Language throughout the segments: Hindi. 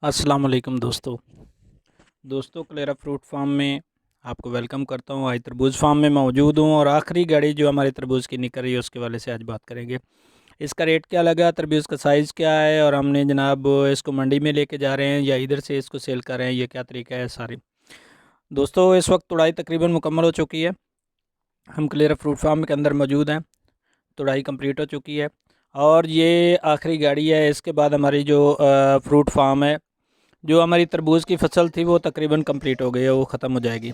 अस्सलाम वालेकुम दोस्तों क्लेरा फ्रूट फार्म में आपको वेलकम करता हूँ। आज तरबूज फार्म में मौजूद हूँ और आखिरी गाड़ी जो हमारी तरबूज की निकल रही है उसके वाले से आज बात करेंगे। इसका रेट क्या लगा, तरबूज का साइज़ क्या है और हमने जनाब इसको मंडी में लेके जा रहे हैं या इधर से इसको सेल कर रहे हैं, ये क्या तरीका है सारी। दोस्तों इस वक्त तुड़ाई तकरीबन मुकम्मल हो चुकी है। हम क्लेरा फ्रूट फार्म के अंदर मौजूद हैं। तुड़ाई कंप्लीट हो चुकी है और ये आखिरी गाड़ी है। इसके बाद हमारी जो फ्रूट फार्म है, जो हमारी तरबूज की फसल थी वो तकरीबन कंप्लीट हो गई है, वो ख़त्म हो जाएगी।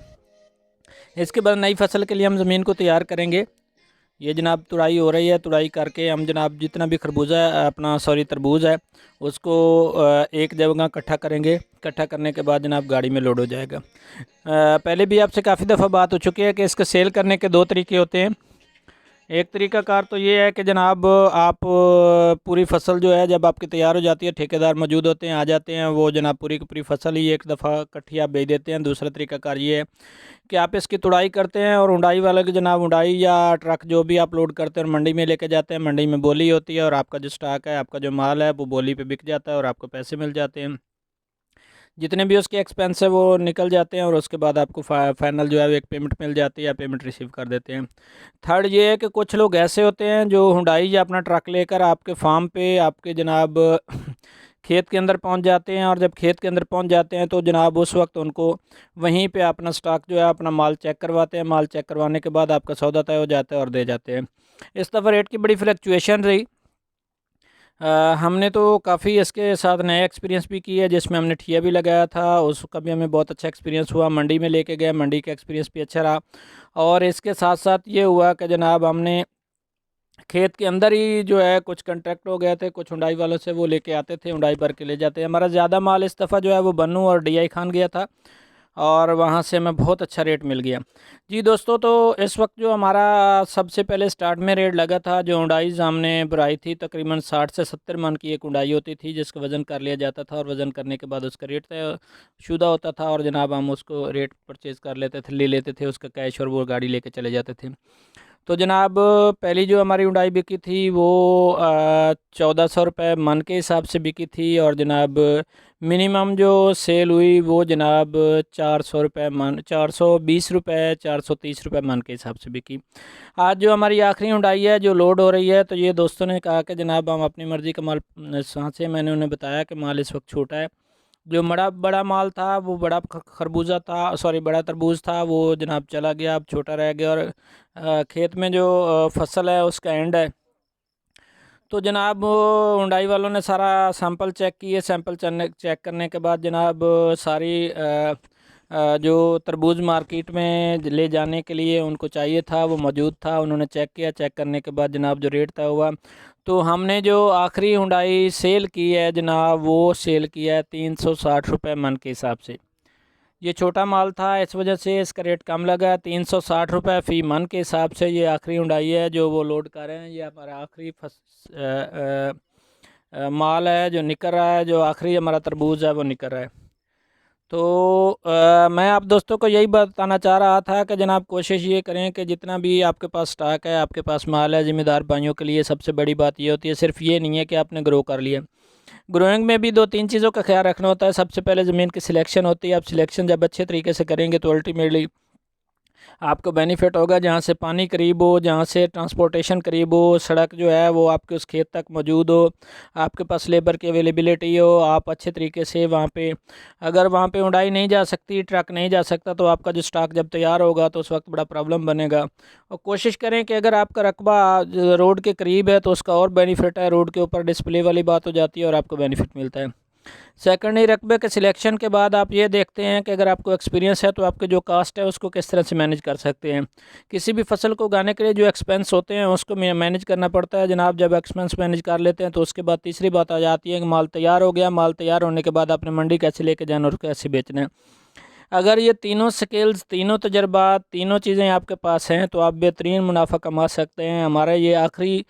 इसके बाद नई फसल के लिए हम ज़मीन को तैयार करेंगे। ये जनाब तुड़ाई हो रही है, तुड़ाई करके हम जनाब जितना भी खरबूजा है अपना तरबूज है उसको एक जगह इकट्ठा करेंगे। इकट्ठा करने के बाद जनाब गाड़ी में लोड हो जाएगा। पहले भी आपसे काफ़ी दफ़ा बात हो चुकी है कि इसके सेल करने के दो तरीके होते हैं। एक तरीका कार तो ये है कि जनाब आप पूरी फसल जो है जब आपकी तैयार हो जाती है, ठेकेदार मौजूद होते हैं, आ जाते हैं, वो जनाब पूरी की पूरी फसल ही एक दफ़ा इकट्ठी आप बेच देते हैं। दूसरा तरीका कार ये है कि आप इसकी तुड़ाई करते हैं और उंडाई वाले की जनाब उंडाई या ट्रक जो भी आप लोड करते हैं और मंडी में लेके जाते हैं। मंडी में बोली होती है और आपका जो स्टॉक है, आपका जो माल है वो बोली पे बिक जाता है और आपको पैसे मिल जाते हैं। जितने भी उसके एक्सपेंस है वो निकल जाते हैं और उसके बाद आपको फाइनल जो है वो एक पेमेंट मिल जाती है या पेमेंट रिसीव कर देते हैं। थर्ड ये है कि कुछ लोग ऐसे होते हैं जो हुंडाई या अपना ट्रक लेकर आपके फार्म पे आपके जनाब खेत के अंदर पहुंच जाते हैं और जब खेत के अंदर पहुंच जाते हैं तो जनाब उस वक्त उनको वहीं पे अपना स्टॉक जो है अपना माल चेक करवाते हैं। माल चेक करवाने के बाद आपका सौदा तय हो जाता है और दे जाते हैं। इस दफ़ा रेट की बड़ी फ्लक्चुएशन रही। हमने तो काफ़ी इसके साथ नया एक्सपीरियंस भी किया है, जिसमें हमने ठिया भी लगाया था, उसका भी हमें बहुत अच्छा एक्सपीरियंस हुआ। मंडी में लेके गए, मंडी का एक्सपीरियंस भी अच्छा रहा। और इसके साथ साथ ये हुआ कि जनाब हमने खेत के अंदर ही जो है कुछ कॉन्ट्रैक्ट हो गए थे, कुछ हुंडाई वालों से वो लेके आते थे, हुंडाई भर के ले जाते। हमारा ज़्यादा माल इस दफ़ा जो है वो बन्नू और DI खान गया था और वहाँ से हमें बहुत अच्छा रेट मिल गया। जी दोस्तों, तो इस वक्त जो हमारा सबसे पहले स्टार्ट में रेट लगा था, जो उंडाईज़ हमने भराई थी तकरीबन 60 से 70 मन की एक उंडाई होती थी जिसका वज़न कर लिया जाता था और वज़न करने के बाद उसका रेट तय शुदा होता था और जनाब हम उसको रेट परचेज़ कर लेते थे, ले लेते थे उसका कैश और वो गाड़ी लेके चले जाते थे। तो जनाब पहली जो हमारी उंडाई बिकी थी वो 1400 रुपये मन के हिसाब से बिकी थी और जनाब मिनिमम जो सेल हुई वो जनाब 400 रुपये मन, 420 रुपये, 430 रुपये मन के हिसाब से बिकी। आज जो हमारी आखिरी उंडाई है जो लोड हो रही है, तो ये दोस्तों ने कहा कि जनाब हम अपनी मर्ज़ी का माल सांसे, मैंने उन्हें बताया कि माल इस वक्त छोटा है। जो बड़ा बड़ा माल था वो बड़ा खरबूजा था, सॉरी बड़ा तरबूज था, वो जनाब चला गया, अब छोटा रह गया। और खेत में जो फसल है उसका एंड है। तो जनाब हुंडाई वालों ने सारा सैंपल चेक किए। सैंपल चेक करने के बाद जनाब सारी जो तरबूज मार्केट में ले जाने के लिए उनको चाहिए था वो मौजूद था। उन्होंने चेक किया, चेक करने के बाद जनाब जो रेट तय हुआ, तो हमने जो आखिरी हुंडाई सेल की है जनाब वो सेल किया है 360 रुपये मन के हिसाब से। ये छोटा माल था, इस वजह से इसका रेट कम लगा। 360 रुपये फ़ी मन के हिसाब से ये आखिरी हुंडाई है जो वो लोड कर रहे हैं। ये हमारा आखिरी माल है जो निकल रहा है, जो आखिरी हमारा तरबूज है वो निकल रहा है। तो मैं आप दोस्तों को यही बताना चाह रहा था कि जनाब कोशिश ये करें कि जितना भी आपके पास स्टॉक है, आपके पास माल है, ज़िम्मेदार भाइयों के लिए सबसे बड़ी बात ये होती है, सिर्फ ये नहीं है कि आपने ग्रो कर लिया। ग्रोइंग में भी दो तीन चीज़ों का ख्याल रखना होता है। सबसे पहले ज़मीन की सिलेक्शन होती है। आप सिलेक्शन जब अच्छे तरीके से करेंगे तो अल्टीमेटली आपको बेनिफिट होगा। जहाँ से पानी करीब हो, जहाँ से ट्रांसपोर्टेशन करीब हो, सड़क जो है वो आपके उस खेत तक मौजूद हो, आपके पास लेबर की अवेलेबिलिटी हो, आप अच्छे तरीके से वहाँ पे, अगर वहाँ पे उड़ाई नहीं जा सकती, ट्रक नहीं जा सकता, तो आपका जो स्टॉक जब तैयार होगा तो उस वक्त बड़ा प्रॉब्लम बनेगा। और कोशिश करें कि अगर आपका रकबा रोड के करीब है तो उसका और बेनिफिट है, रोड के ऊपर डिस्प्ले वाली बात हो जाती है और आपको बेनिफिट मिलता है। सेकेंडरी रकबे के सिलेक्शन के बाद आप ये देखते हैं कि अगर आपको एक्सपीरियंस है तो आपके जो कास्ट है उसको किस तरह से मैनेज कर सकते हैं। किसी भी फसल को उगाने के लिए जो एक्सपेंस होते हैं उसको मैनेज करना पड़ता है जनाब। जब एक्सपेंस मैनेज कर लेते हैं तो उसके बाद तीसरी बात आ जाती है कि माल तैयार हो गया। माल तैयार होने के बाद आपने मंडी कैसे लेके जाना और कैसे बेचना है। अगर ये तीनों स्किल्स, तीनों तजर्बात, तीनों चीज़ें आपके पास हैं तो आप बेहतरीन मुनाफा कमा सकते हैं। हमारा ये आखिरी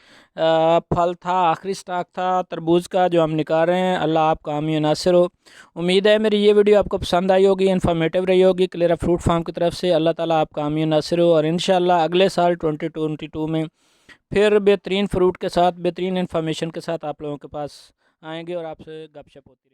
फल था, आखिरी स्टॉक था तरबूज का जो हम निकाल रहे हैं। अल्लाह आपका हामी नासिर हो। उम्मीद है मेरी ये वीडियो आपको पसंद आई होगी, इन्फॉर्मेटिव रही होगी क्लेरा फ्रूट फार्म की तरफ से। अल्लाह ताला आपका हामी नासिर हो और इंशाल्लाह अगले साल 2022 में फिर बेहतरीन फ्रूट के साथ, बेहतरीन इन्फॉर्मेशन के साथ आप लोगों के पास आएंगे और आपसे गपशप होती रहेगी।